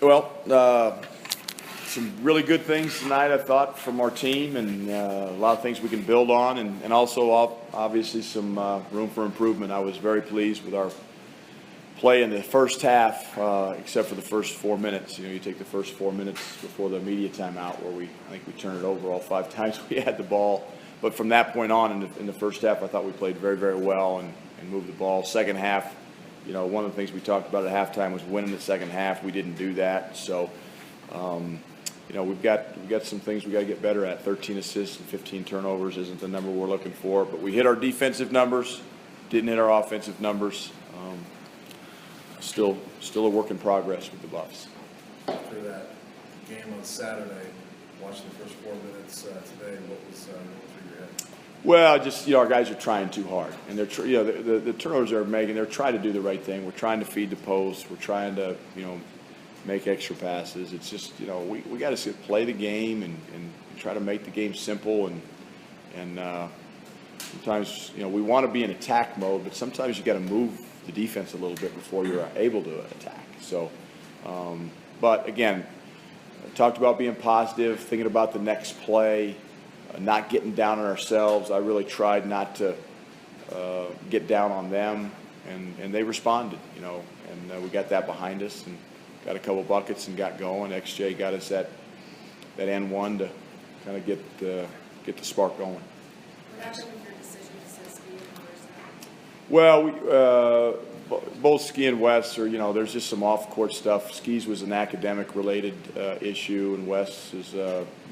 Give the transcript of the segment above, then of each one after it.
Well, some really good things tonight, I thought, from our team, and a lot of things we can build on, and also obviously some room for improvement. I was very pleased with our play in the first half, except for the first 4 minutes. You take the first 4 minutes before the media timeout, where I think we turned it over all 5 times we had the ball. But from that point on, in the first half, I thought we played very, very well and moved the ball. Second half, one of the things we talked about at halftime was winning the second half. We didn't do that, so we've got some things we got to get better at. 13 assists and 15 turnovers isn't the number we're looking for, but we hit our defensive numbers, didn't hit our offensive numbers. Still a work in progress with the Buffs. After that game on Saturday, watching the first 4 minutes today, what was through your head? Well, just our guys are trying too hard, and they're the turnovers they're making. They're trying to do the right thing. We're trying to feed the post. We're trying to make extra passes. It's just we got to play the game and try to make the game simple and sometimes we want to be in attack mode, but sometimes you got to move the defense a little bit before you're able to attack. So, but again, I talked about being positive, thinking about the next play, not getting down on ourselves. I really tried not to get down on them, and they responded, and we got that behind us and got a couple buckets and got going. XJ got us that N1 to kind of get the spark going. What happened with your decision to send Ski in the first half? Well, both Ski and Wes are, there's just some off-court stuff. Ski's was an academic-related issue, and Wes has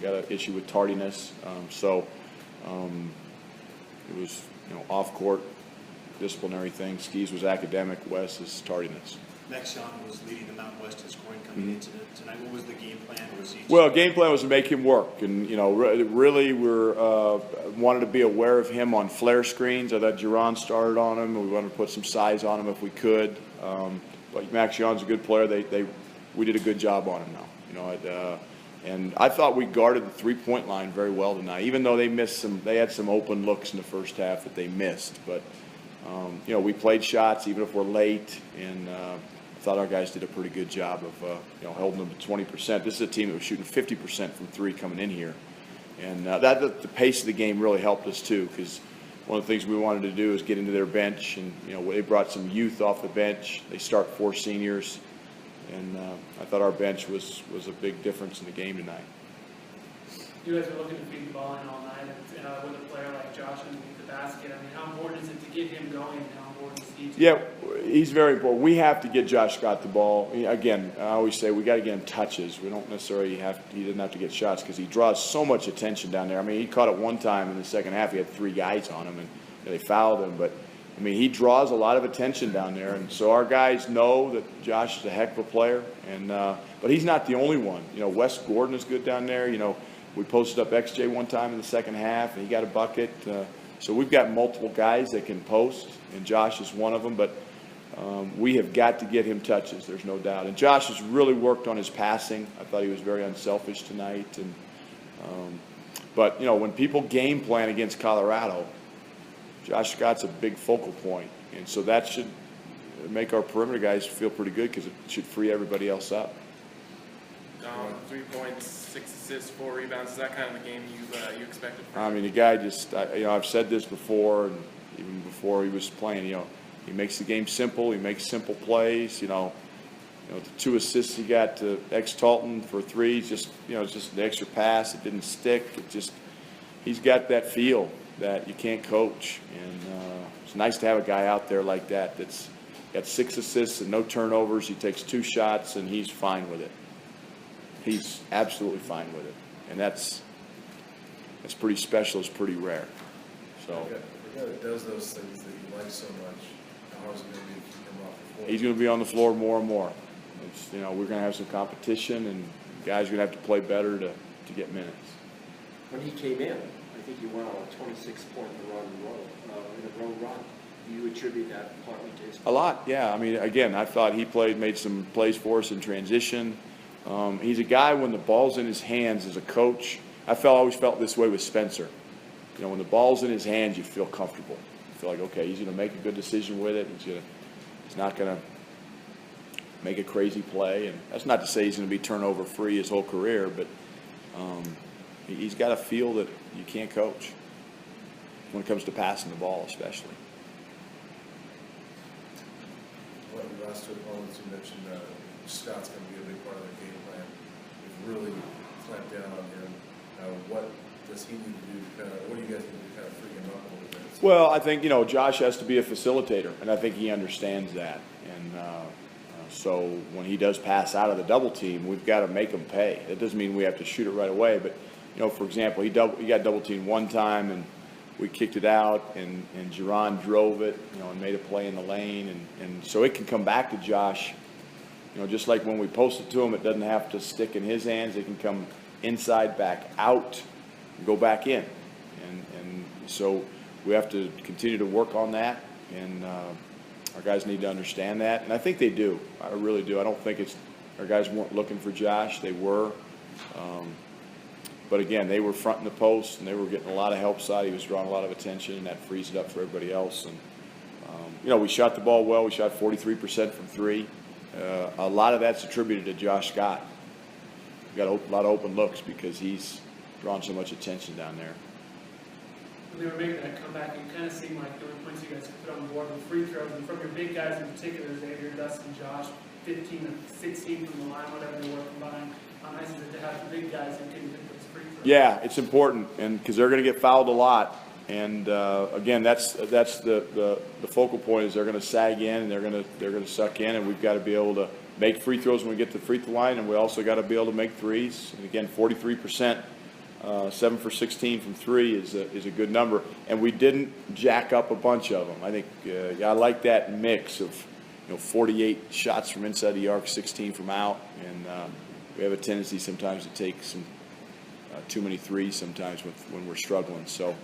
got an issue with tardiness. So it was, off-court disciplinary thing. Ski's was academic. Wes is tardiness. Maxion was leading the Mountain West in scoring coming into tonight. What was the game plan? Well, game plan was to make him work, and really we're wanted to be aware of him on flare screens. I thought Jerron started on him, and we wanted to put some size on him if we could. But Maxion's a good player. We did a good job on him now. And I thought we guarded the three-point line very well tonight, even though they had some open looks in the first half that they missed. But we played shots even if we're late, and I thought our guys did a pretty good job of holding them to 20%. This is a team that was shooting 50% from three coming in here, and the pace of the game really helped us too, because one of the things we wanted to do is get into their bench, and they brought some youth off the bench. They start 4 seniors, and I thought our bench was a big difference in the game tonight. You guys were looking to feed the ball in all night, and with a player like Josh in the basket, how important is it to get him going, and how important is he? Yeah, he's very important. We have to get Josh Scott the ball. Again, I always say we got to get him touches. We don't necessarily he doesn't have to get shots, because he draws so much attention down there. He caught it one time in the second half. He had 3 guys on him, and they fouled him. But he draws a lot of attention down there, and so our guys know that Josh is a heck of a player. And but he's not the only one. Wes Gordon is good down there. We posted up XJ one time in the second half, and he got a bucket. So we've got multiple guys that can post, and Josh is one of them. But we have got to get him touches. There's no doubt. And Josh has really worked on his passing. I thought he was very unselfish tonight. And but when people game plan against Colorado, Josh Scott's a big focal point, and so that should make our perimeter guys feel pretty good, because it should free everybody else up. 3 points, 6 assists, 4 rebounds. Is that kind of the game you expected from him? The guy just, I've said this before, and even before he was playing, he makes the game simple. He makes simple plays. The 2 assists he got to Talton for 3, it's just an extra pass. It didn't stick. He's got that feel that you can't coach, and it's nice to have a guy out there like that that's got 6 assists and no turnovers. He takes 2 shots, and he's fine with it. He's absolutely fine with it, and that's pretty special. It's pretty rare. So the guy that does those things that you like so much, how is it going to be to keep him off the floor? He's going to be on the floor more and more. We're going to have some competition, and guys are going to have to play better to get minutes. When he came in, I think he went on a 26-point in a row run. Do you attribute that partly to his play? A lot, yeah. Again, I thought he made some plays for us in transition. He's a guy, when the ball's in his hands as a coach, I always felt this way with Spencer. When the ball's in his hands, you feel comfortable. You feel like, okay, he's going to make a good decision with it. He's not going to make a crazy play. And that's not to say he's going to be turnover free his whole career, but he's got a feel that you can't coach when it comes to passing the ball, especially. Well, the last two opponents you mentioned, Scott's going to be a big part of their game plan. They've really clamped down on him. What does he need to do? What do you guys need to do to kind of free him up a little bit? Well, I think, Josh has to be a facilitator, and I think he understands that. And so when he does pass out of the double team, we've got to make him pay. That doesn't mean we have to shoot it right away, but, for example, he got double teamed one time, and we kicked it out, and Jerron drove it, and made a play in the lane. And so it can come back to Josh, just like when we post it to him, it doesn't have to stick in his hands. It can come inside, back out, and go back in. And so we have to continue to work on that, and our guys need to understand that. And I think they do. I really do. I don't think our guys weren't looking for Josh. They were. But again, they were fronting the post, and they were getting a lot of help side. He was drawing a lot of attention, and that frees it up for everybody else. And, we shot the ball well. We shot 43% from three. A lot of that's attributed to Josh Scott. We got a lot of open looks because he's drawn so much attention down there. When they were making that comeback, it kind of seemed like there were points you guys could put on the board with free throws. And from your big guys in particular, Xavier, Dustin, Josh, 15 to 16 from the line, whatever they were combined. How nice is it to have the big guys who can hit those free throws? Yeah, it's important, and because they're going to get fouled a lot. And again, that's the focal point is they're going to sag in, and they're going to suck in, and we've got to be able to make free throws when we get to the free throw line, and we also got to be able to make threes. And again, 43%, 7 for 16 from three is a good number. And we didn't jack up a bunch of them. I think I like that mix of 48 shots from inside the arc, 16 from out, and we have a tendency sometimes to take some too many threes sometimes when we're struggling. So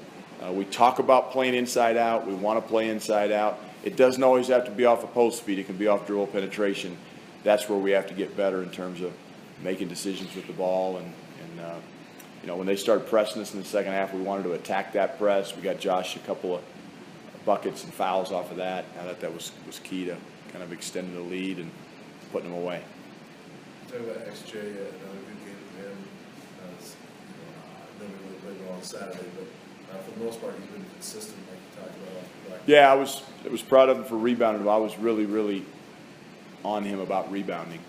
we talk about playing inside out. We want to play inside out. It doesn't always have to be off a post speed. It can be off dribble penetration. That's where we have to get better in terms of making decisions with the ball. And when they started pressing us in the second half, we wanted to attack that press. We got Josh a couple of buckets and fouls off of that. I thought that was key to kind of extending the lead and putting them away. Talk about XJ, another good game for him. I know we really played well on Saturday, but for the most part, he's been consistent, like you talked about. Yeah, I was proud of him for rebounding. I was really, really on him about rebounding.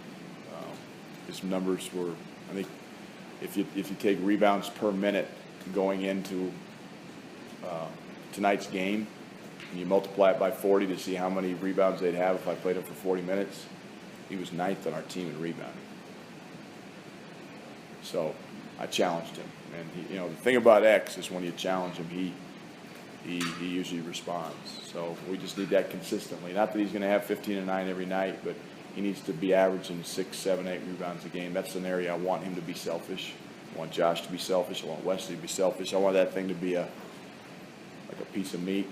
His numbers were, I think, if you take rebounds per minute going into tonight's game, and you multiply it by 40 to see how many rebounds they'd have if I played him for 40 minutes, he was ninth on our team in rebounding. So I challenged him, and the thing about X is when you challenge him, he usually responds. So we just need that consistently. Not that he's going to have 15 and 9 every night, but he needs to be averaging 6, 7, 8 rebounds a game. That's an area I want him to be selfish. I want Josh to be selfish. I want Wesley to be selfish. I want that thing to be like a piece of meat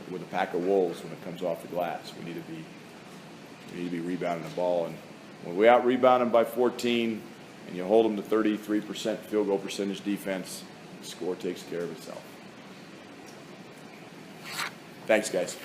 with a pack of wolves when it comes off the glass. We need to be rebounding the ball. And when we out-rebound them by 14 and you hold them to 33% field goal percentage defense, the score takes care of itself. Thanks, guys.